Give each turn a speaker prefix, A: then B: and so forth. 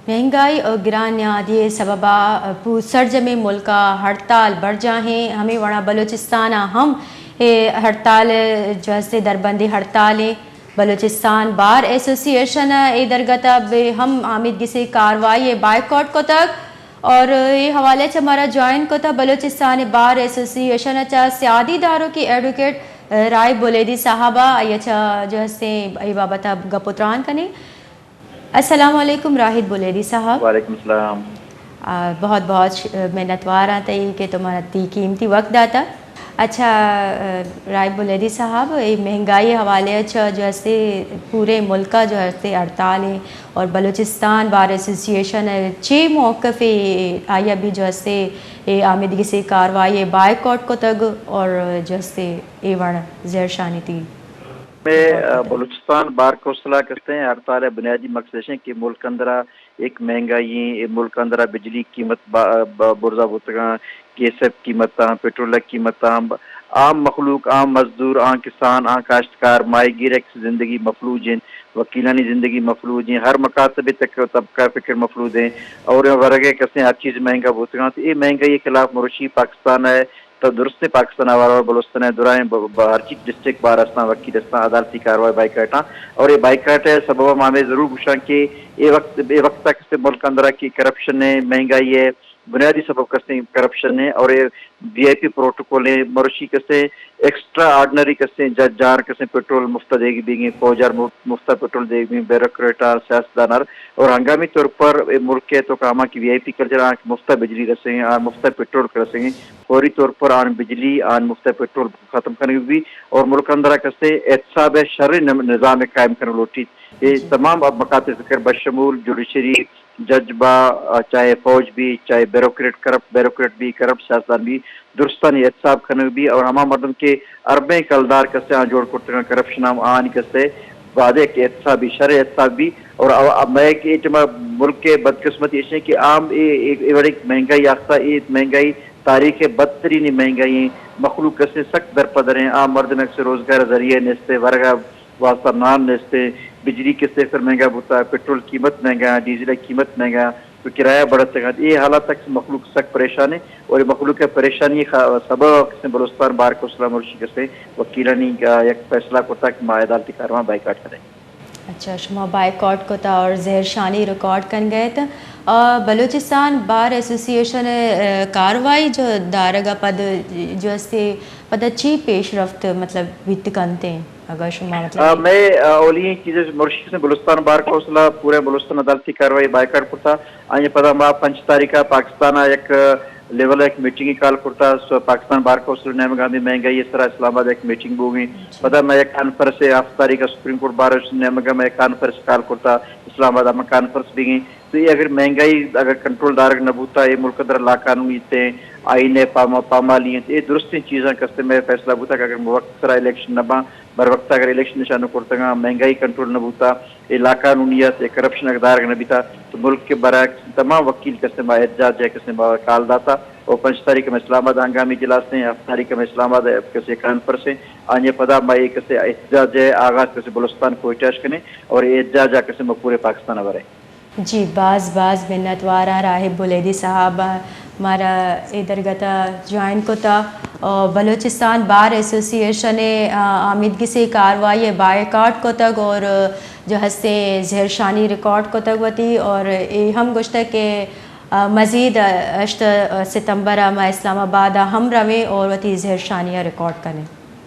A: महंगाई और गिरानियादी सबबा सरजमे मुल्का हड़ताल बढ़ जाएँ हमें वड़ा बलूचिस्तान हम हड़ताल जैसे दरबंदी हड़तालें बलूचिस्तान बार एसोसिएशन इधरगत हम आमिदगी से कार्रवाई बाइकआउट को तक और ये हवाले से हमारा ज्वाइन को था बलूचिस्तान बार एसोसिएशन अच्छा सियादी दारों की एडवोकेट राय बुलेदी साहबा अच्छा जो से बाबत गपुत्रान कने। अस्सलाम वालेकुम राहिद बुलेदी साहब।
B: वालेकुम सलाम।
A: बहुत बहुत मिन्नतवार आता है कि तुम्हारा कीमती वक्त दाता। अच्छा राहिद बुलेदी साहब, ये महंगाई हवाले अच्छा जैसे पूरे मुल्क का जो है हड़ताल है और बलूचिस्तान बार एसोसिएशन है 6 मौक़िफ़ आया भी जैसे आमिदगी से कार्रवाई बाइकआउट को तक और जैसे एवं ज़ेरशानी थी
B: में बलूचिस्तान बार कौंसला कहते हैं हड़ताल बुनियादी मकसद है कि मुल्क अंदरा एक महंगाई मुल्क अंदरा बिजली कीमत बुरजा बुतगा गैस कीमत पेट्रोल कीमत आम मखलूक आम मजदूर किसान काश्तकार माहीगीर ज़िंदगी मफलूज हैं वकीलानी ज़िंदगी मफलूज हैं हर मकासब तक तबका फ़िक्र मफलूज हैं और वर्गे कसे हर चीज़ महंगा बुतगा तो ये महंगाई के खिलाफ मरुशी पाकिस्तान है तो दुरुस्त पाकिस्तान आवार बलूचिस्तान दुराएं हर चीज डिस्ट्रिक्ट बार अस्ता वकील अस्ता अदालती कार्रवाई बाइकाटा और ये बाइकाट है सबब मामे जरूर गुशा कि ये वक्त तक से मुल्क अंदर की करप्शन है महंगाई है बुनियादी सबब कसे करप्शन है और ये VIP प्रोटोकॉल है मरुशी कसे एक्स्ट्रा ऑर्डिनरी कसे जज जार कसे पेट्रोल मुफ्त देगी बीगी फौजार मुफ्त पेट्रोल देगी ब्यूरोक्रेटा सियासतदान और हंगामी तौर पर मुल्क के तो कामा की VIP कल्चर मुफ्त बिजली रसेंगे और मुफ्त पेट्रोल रसेंगे फौरी तौर पर आन बिजली आन मुफ्त पेट्रोल खत्म करने भी और मुल्क अंदर कसे एहतसाब शर्री निज़ाम कायम करने लोटी ये तमाम अब मकाते ज़िक्र बशमूल जुडिशरी जज बा चाहे फौज भी चाहे ब्यूरोक्रेट भी करप्ट सियासतदान भी दुरुस्तानी एहतसाब करने भी और हमा मर्दम के अरबे कलदार कसे जोड़ करते करप्शन आन कसे वादे के एहतसाब भी शर एहतसाब भी और मैं कि मुल्क के बदकिस्मती ऐसे कि आम एक बड़ी महंगाई आख्ता एक महंगाई तारीख बदतरीन महंगाई मखलूक कसे सख्त दरपदर हैं आम मर्द में से रोजगार जरिए नेस्ते वर्गा वास्ता नाम नेस्ते बिजली किससे फिर महंगा होता है पेट्रोल कीमत महंगा डीजल कीमत महंगा तो किराया बढ़ते हैं ये हालात तक मखलूक सख्त परेशान है और ये मखलूक का परेशानी सबब बलूचिस्तान बार कौंसला मुर्शी से वकीलानी एक फैसला को तक अदालती कार्रवाई बाइकाट करें।
A: अच्छा शुमा बाइकआउट को था और ज़ेरशानी रिकॉर्ड कर गए थे बलूचिस्तान बार एसोसिएशन कार्रवाई जो दारगा पद जो से पद अच्छी पेशरफ्त मतलब वित्त करते हैं अगर शुमा मतलब
B: मैं ओली चीज़ें मुर्शी से बलूचिस्तान बार कौंसला पूरे बलूचिस्तान अदालती कार्रवाई बाइकाट करता आने पता मा 5 तारीख पाकिस्तान एक लेवल एक मीटिंग कॉल करता Pakistan bar council name Gandhi महंगाई इस तरह इस्लामाबाद एक मीटिंग होगी पता मैं एक कॉन्फ्रेंस 8 तारीख सुप्रीम कोर्ट बार नेम मैं कॉन्फ्रेंस कॉल करता इस्लामाबाद में कॉन्फ्रेंस भी गई तो ये अगर महंगाई अगर कंट्रोल दारग नबूता ये मुल्क अंदर लाकानूनी थे आईने पामाली ये दुरुस्त चीज़ें कस्ते में फैसला बूता अगर वक्त सरा इलेक्शन नबा बर वक्त अगर इलेक्शन निशान करता महंगाई कंट्रोल नबूता ये लाकानूनियत ये करप्शन अगर दारग नबीता तो मुल्क के बरक तमाम वकील कस्ते एहतजाज है कस्ते काल दाता और 5 तारीख में इस्लामाबाद हंगामी इजलास हैं 8 तारीख में इस्लामाबाद कसे कॉन्फ्रेंस है आने पदा माई कसे एहतजाज है आगाज कसे बलूचिस्तान को इटाश करने और एहतजाज कसे पूरे पाकिस्तान अवर है
A: जी बाज़ मिन्नतवारा राहिब बुलेदी साहब हमारा इधर गता ज्वाइन को था बलूचिस्तान बार एसोसिएशन आमिदगी से कार्रवाई बाइकाट को तक और जो हंसते ज़ेरशानी रिकॉर्ड को तक होती और हम गुश्त के मज़ीद 8 सितंबर में इस्लामाबाद हम रवें और वती ज़ेरशानियाँ रिकॉर्ड करें।